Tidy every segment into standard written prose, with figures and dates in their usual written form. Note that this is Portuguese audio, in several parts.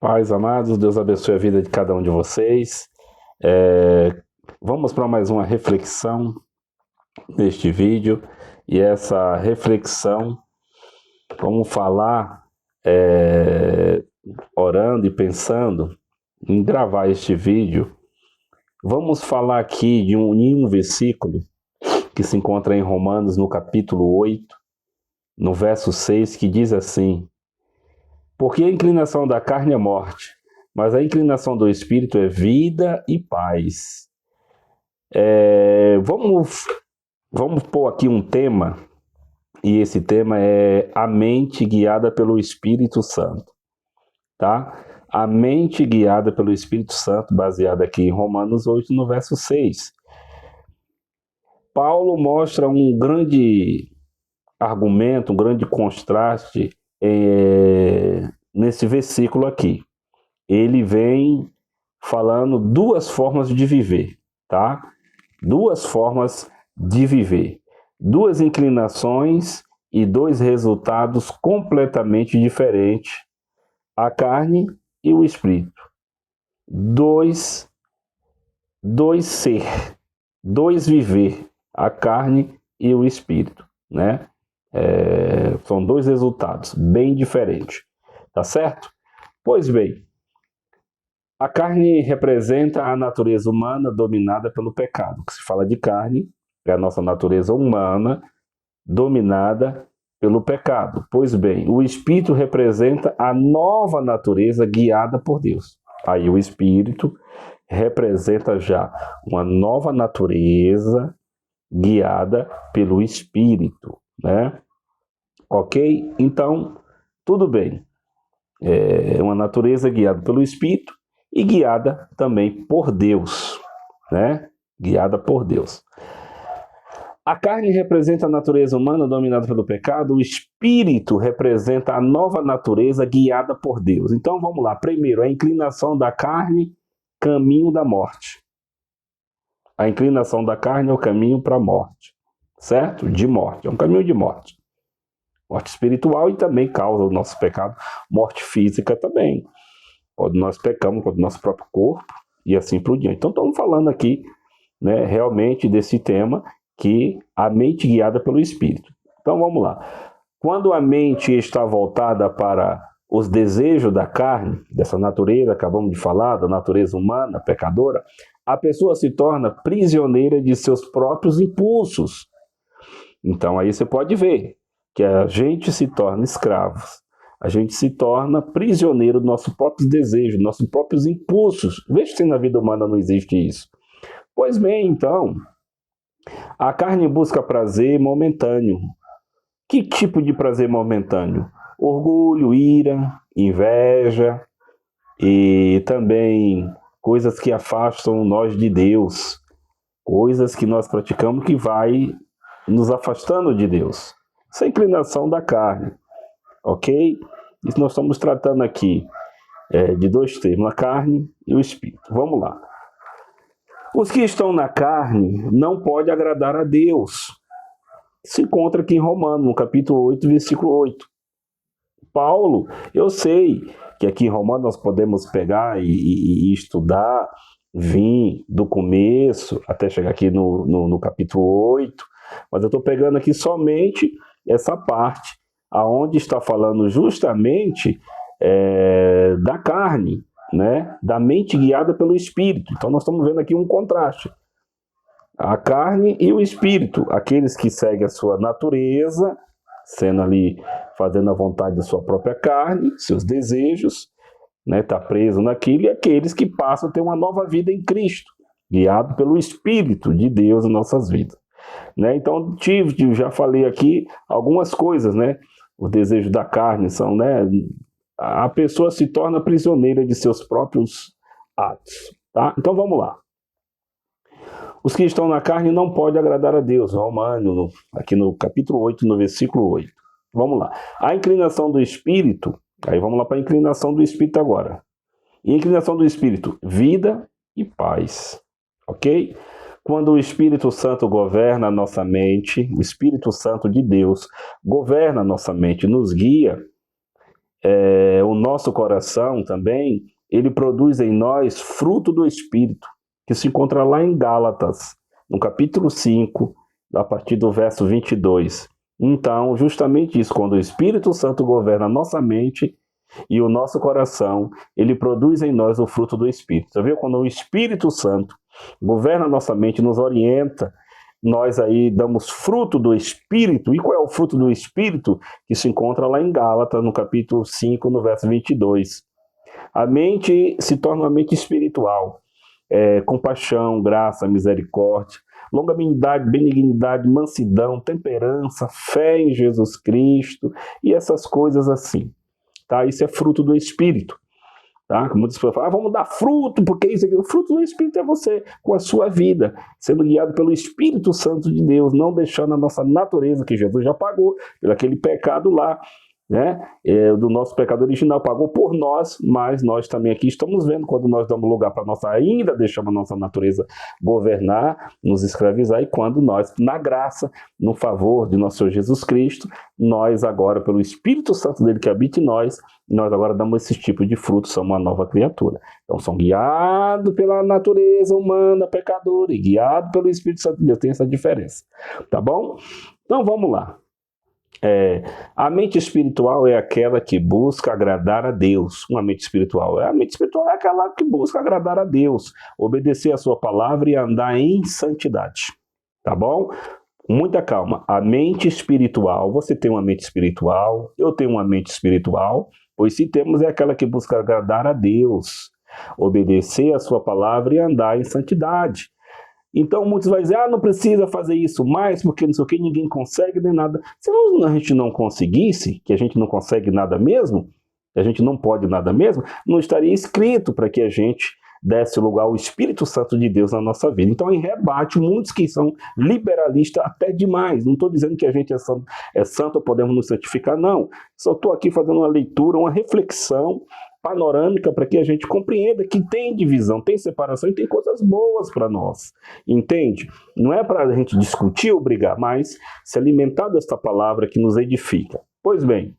Pais amados, Deus abençoe a vida de cada um de vocês. É, Vamos para mais uma reflexão neste vídeo. E essa reflexão, vamos falar, orando e pensando em gravar este vídeo. Vamos falar aqui de um versículo que se encontra em Romanos, no capítulo 8, no verso 6, que diz assim: porque a inclinação da carne é morte, mas a inclinação do espírito é vida e paz. Vamos pôr aqui um tema, e esse tema é a mente guiada pelo Espírito Santo, tá? A mente guiada pelo Espírito Santo, baseada aqui em Romanos 8, no verso 6. Paulo mostra um grande argumento, um grande contraste nesse versículo aqui. Ele vem falando duas formas de viver, tá? Duas formas de viver, duas inclinações e dois resultados completamente diferentes: a carne e o espírito. Dois ser, dois viver, a carne e o espírito, né? São dois resultados bem diferentes, tá certo? Pois bem, a carne representa a natureza humana dominada pelo pecado. Que se fala de carne, é a nossa natureza humana dominada pelo pecado. Pois bem, o espírito representa a nova natureza guiada por Deus. Aí o espírito representa já uma nova natureza guiada pelo espírito, né? Ok? Então, tudo bem. É uma natureza guiada pelo espírito e guiada também por Deus, né? Guiada por Deus. A carne representa a natureza humana dominada pelo pecado, o espírito representa a nova natureza guiada por Deus. Então vamos lá. Primeiro, a inclinação da carne, caminho da morte. A inclinação da carne é o caminho para a morte, certo? De morte, é um caminho de morte. Morte espiritual e também causa o nosso pecado, morte física também. Quando nós pecamos contra o nosso próprio corpo e assim por diante. Então estamos falando aqui, né, realmente desse tema, que a mente guiada pelo Espírito. Então vamos lá. Quando a mente está voltada para os desejos da carne, dessa natureza, acabamos de falar, da natureza humana, pecadora, a pessoa se torna prisioneira de seus próprios impulsos. Então aí você pode ver que a gente se torna escravo, a gente se torna prisioneiro dos nossos próprios desejos, dos nossos próprios impulsos. Veja se na vida humana não existe isso. Pois bem, então, a carne busca prazer momentâneo. Que tipo de prazer momentâneo? Orgulho, ira, inveja e também coisas que afastam nós de Deus. Coisas que nós praticamos que vai nos afastando de Deus. Essa é a inclinação da carne, ok? Isso nós estamos tratando aqui de dois termos, a carne e o espírito. Vamos lá. Os que estão na carne não podem agradar a Deus. Se encontra aqui em Romanos, no capítulo 8, versículo 8. Paulo, eu sei que aqui em Romanos nós podemos pegar e estudar, vir do começo até chegar aqui no capítulo 8, mas eu estou pegando aqui somente essa parte, aonde está falando justamente da carne, né? Da mente guiada pelo espírito. Então nós estamos vendo aqui um contraste. A carne e o espírito, aqueles que seguem a sua natureza, sendo ali, fazendo a vontade da sua própria carne, seus desejos, né? Tá preso naquilo, e aqueles que passam a ter uma nova vida em Cristo, guiado pelo Espírito de Deus em nossas vidas. Né? Então, já falei aqui algumas coisas, né? Os desejos da carne são, né? A pessoa se torna prisioneira de seus próprios atos, tá? Então, vamos lá. Os que estão na carne não podem agradar a Deus. Romanos, aqui no capítulo 8, no versículo 8. Vamos lá. A inclinação do Espírito, aí vamos lá para a inclinação do Espírito agora. E a inclinação do Espírito, vida e paz, ok? Quando o Espírito Santo governa a nossa mente, o Espírito Santo de Deus governa a nossa mente, nos guia, o nosso coração também, ele produz em nós fruto do Espírito, que se encontra lá em Gálatas, no capítulo 5, a partir do verso 22. Então, justamente isso, quando o Espírito Santo governa a nossa mente e o nosso coração, ele produz em nós o fruto do Espírito. Você viu? Quando o Espírito Santo governa a nossa mente, nos orienta, nós aí damos fruto do Espírito. E qual é o fruto do Espírito? Que se encontra lá em Gálatas, no capítulo 5, no verso 22. A mente se torna uma mente espiritual. Compaixão, graça, misericórdia, longanimidade, benignidade, mansidão, temperança, fé em Jesus Cristo e essas coisas assim. Tá? Isso é fruto do Espírito. Tá? Como muitas pessoas falam, vamos dar fruto, porque isso aqui. O fruto do Espírito é você, com a sua vida, sendo guiado pelo Espírito Santo de Deus, não deixando a nossa natureza, que Jesus já pagou, pelo aquele pecado lá, né? Do nosso pecado original, pagou por nós, mas nós também aqui estamos vendo, quando nós damos lugar para nossa, ainda deixamos a nossa natureza governar, nos escravizar, e quando nós, na graça, no favor de nosso Senhor Jesus Cristo, nós agora, pelo Espírito Santo dele que habita em nós agora damos esse tipo de fruto, somos uma nova criatura. Então, são guiados pela natureza humana pecadora e guiados pelo Espírito Santo de Deus, tem essa diferença, tá bom? Então, vamos lá. A mente espiritual é aquela que busca agradar a Deus. Uma mente espiritual. A mente espiritual é aquela que busca agradar a Deus, obedecer a sua palavra e andar em santidade. Tá bom? Muita calma. A mente espiritual, você tem uma mente espiritual, eu tenho uma mente espiritual, pois se temos é aquela que busca agradar a Deus, obedecer a sua palavra e andar em santidade. Então muitos vão dizer, não precisa fazer isso mais, porque não sei o que, ninguém consegue nem nada. Se a gente não conseguisse, que a gente não consegue nada mesmo, que a gente não pode nada mesmo, não estaria escrito para que a gente desse lugar ao Espírito Santo de Deus na nossa vida. Então, em rebate, muitos que são liberalistas até demais. Não estou dizendo que a gente é santo ou podemos nos santificar, não. Só estou aqui fazendo uma leitura, uma reflexão panorâmica para que a gente compreenda que tem divisão, tem separação e tem coisas boas para nós, entende? Não é para a gente discutir ou brigar, mas se alimentar desta palavra que nos edifica. Pois bem,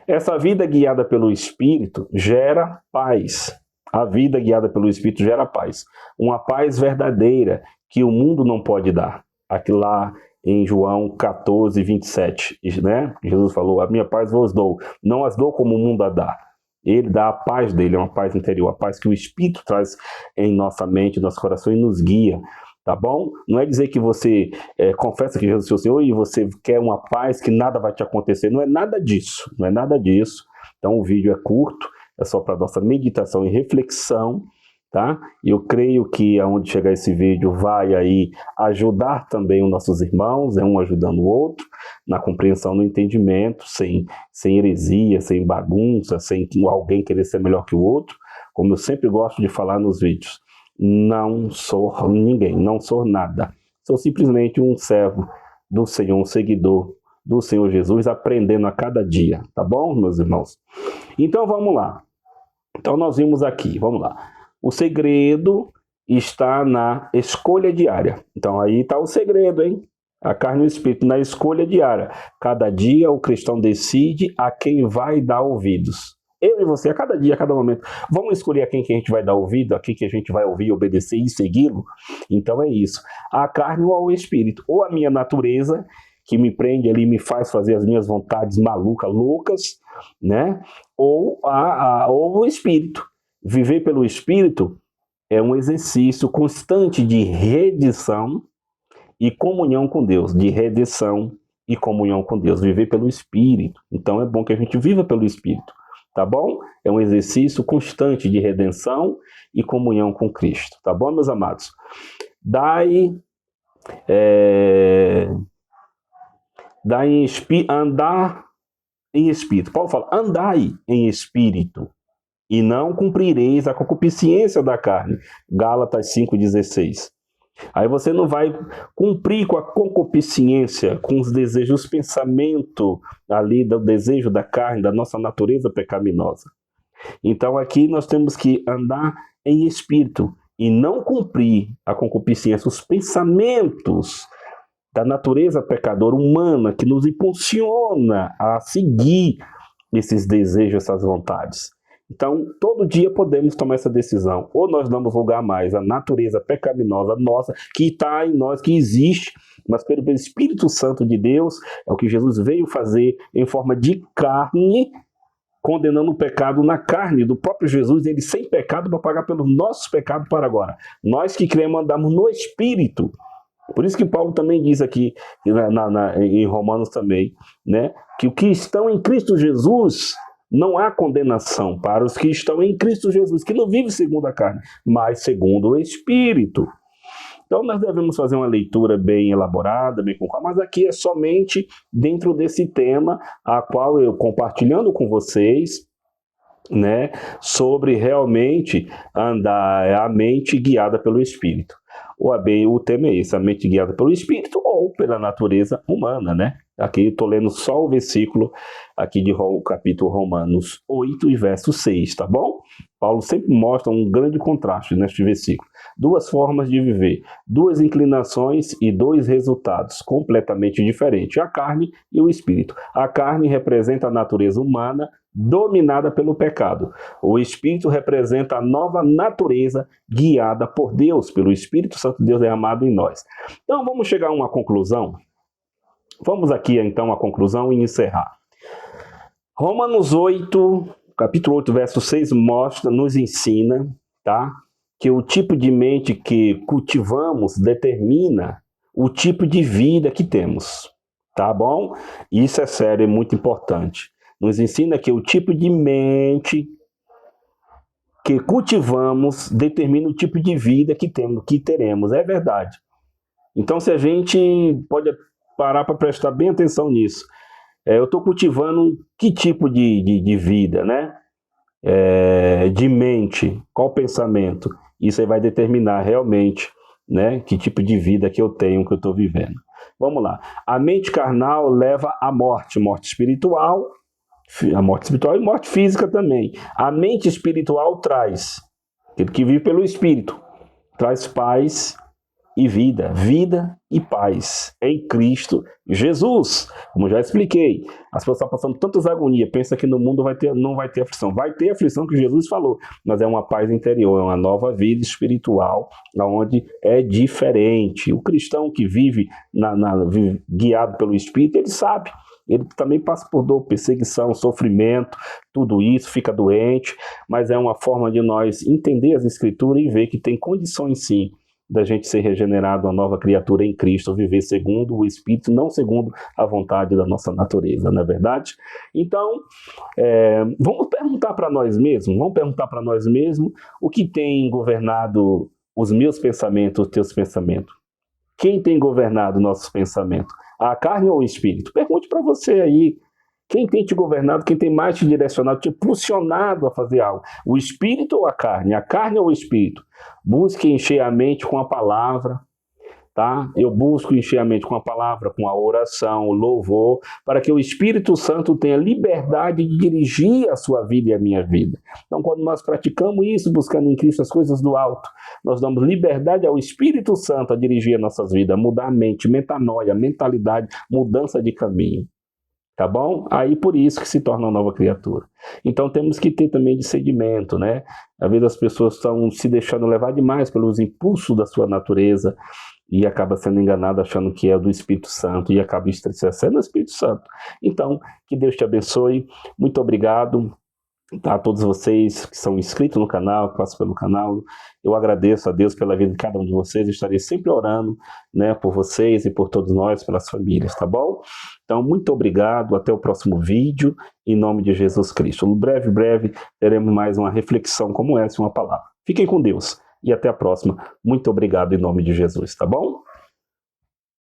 essa vida guiada pelo Espírito gera paz. A vida guiada pelo Espírito gera paz. Uma paz verdadeira que o mundo não pode dar. Aqui lá em João 14, 27, né? Jesus falou, a minha paz vos dou, não as dou como o mundo a dá. Ele dá a paz dele, é uma paz interior, a paz que o Espírito traz em nossa mente, nosso coração e nos guia, tá bom? Não é dizer que você confessa que Jesus é seu Senhor e você quer uma paz que nada vai te acontecer, não é nada disso, não é nada disso. Então o vídeo é curto, é só para nossa meditação e reflexão, tá? E eu creio que aonde chegar esse vídeo vai aí ajudar também os nossos irmãos, um ajudando o outro, na compreensão, no entendimento, sem heresia, sem bagunça, sem alguém querer ser melhor que o outro, como eu sempre gosto de falar nos vídeos. Não sou ninguém, não sou nada. Sou simplesmente um servo do Senhor, um seguidor do Senhor Jesus, aprendendo a cada dia, tá bom, meus irmãos? Então vamos lá. Então nós vimos aqui, vamos lá. O segredo está na escolha diária. Então aí está o segredo, hein? A carne e o espírito na escolha diária. Cada dia o cristão decide a quem vai dar ouvidos. Eu e você, a cada dia, a cada momento. Vamos escolher a quem que a gente vai dar ouvido, a quem que a gente vai ouvir, obedecer e segui-lo? Então é isso. A carne ou o espírito. Ou a minha natureza, que me prende ali, me faz fazer as minhas vontades malucas, loucas, né? Ou o espírito. Viver pelo Espírito é um exercício constante de redenção e comunhão com Deus, de redenção e comunhão com Deus, viver pelo Espírito. Então é bom que a gente viva pelo Espírito, tá bom? É um exercício constante de redenção e comunhão com Cristo, tá bom, meus amados? Andar em Espírito. Paulo fala, andai em Espírito, e não cumprireis a concupiscência da carne. Gálatas 5,16. Aí você não vai cumprir com a concupiscência, com os desejos, os pensamentos ali do desejo da carne, da nossa natureza pecaminosa. Então aqui nós temos que andar em espírito e não cumprir a concupiscência, os pensamentos da natureza pecadora humana que nos impulsiona a seguir esses desejos, essas vontades. Então, todo dia podemos tomar essa decisão. Ou nós damos lugar mais à natureza pecaminosa nossa, que está em nós, que existe, mas pelo Espírito Santo de Deus, é o que Jesus veio fazer em forma de carne, condenando o pecado na carne do próprio Jesus, ele sem pecado para pagar pelos nossos pecados para agora. Nós que cremos andamos no Espírito. Por isso que Paulo também diz aqui, em Romanos também, né, que o que estão em Cristo Jesus, não há condenação para os que estão em Cristo Jesus, que não vivem segundo a carne, mas segundo o Espírito. Então nós devemos fazer uma leitura bem elaborada, bem com calma, mas aqui é somente dentro desse tema, a qual eu compartilhando com vocês, né, sobre realmente andar a mente guiada pelo Espírito. O tema é esse, a mente guiada pelo Espírito ou pela natureza humana, né? Aqui estou lendo só o versículo aqui de capítulo Romanos 8 e verso 6, tá bom? Paulo sempre mostra um grande contraste neste versículo. Duas formas de viver, duas inclinações e dois resultados completamente diferentes, a carne e o espírito. A carne representa a natureza humana dominada pelo pecado. O espírito representa a nova natureza guiada por Deus, pelo Espírito Santo de Deus derramado em nós. Então vamos chegar a uma conclusão. Vamos aqui então à conclusão e encerrar. Romanos 8, capítulo 8, verso 6 nos ensina, tá, que o tipo de mente que cultivamos determina o tipo de vida que temos, tá bom? Isso é sério, é muito importante. Nos ensina que o tipo de mente que cultivamos determina o tipo de vida que temos, que teremos, é verdade. Então, se a gente pode parar para prestar bem atenção nisso, eu estou cultivando que tipo de vida, né? De mente, qual pensamento? Isso aí vai determinar realmente, né, que tipo de vida que eu tenho, que eu estou vivendo. Vamos lá. A mente carnal leva à morte, morte espiritual, a morte espiritual e morte física também. A mente espiritual traz, aquele que vive pelo Espírito, traz paz e vida, vida e paz em Cristo Jesus. Como já expliquei, as pessoas estão passando tantas agonias, pensa que no mundo não vai ter aflição. Vai ter aflição que Jesus falou, mas é uma paz interior, é uma nova vida espiritual, onde é diferente. O cristão que vive guiado pelo Espírito, ele sabe. Ele também passa por dor, perseguição, sofrimento, tudo isso, fica doente, mas é uma forma de nós entender as Escrituras e ver que tem condições sim da gente ser regenerado, uma nova criatura em Cristo, viver segundo o Espírito, não segundo a vontade da nossa natureza, não é verdade? Então, vamos perguntar para nós mesmos, o que tem governado os meus pensamentos, os teus pensamentos. Quem tem governado nossos pensamentos? A carne ou o Espírito? Pergunte para você aí. Quem tem te governado, quem tem mais te direcionado, te impulsionado a fazer algo? O Espírito ou a carne? A carne ou o Espírito? Busque encher a mente com a palavra, tá? Eu busco encher a mente com a palavra, com a oração, o louvor, para que o Espírito Santo tenha liberdade de dirigir a sua vida e a minha vida. Então, quando nós praticamos isso, buscando em Cristo as coisas do alto, nós damos liberdade ao Espírito Santo a dirigir as nossas vidas, mudar a mente, metanoia, mentalidade, mudança de caminho. Tá bom? Aí por isso que se torna uma nova criatura. Então temos que ter também discernimento, né? Às vezes as pessoas estão se deixando levar demais pelos impulsos da sua natureza e acaba sendo enganado achando que é do Espírito Santo e acaba entristecendo o Espírito Santo. Então, que Deus te abençoe. Muito obrigado. A todos vocês que são inscritos no canal, que passam pelo canal, eu agradeço a Deus pela vida de cada um de vocês, estarei sempre orando, né, por vocês e por todos nós, pelas famílias, tá bom? Então, muito obrigado, até o próximo vídeo, em nome de Jesus Cristo. Breve, teremos mais uma reflexão como essa, uma palavra. Fiquem com Deus e até a próxima. Muito obrigado em nome de Jesus, tá bom?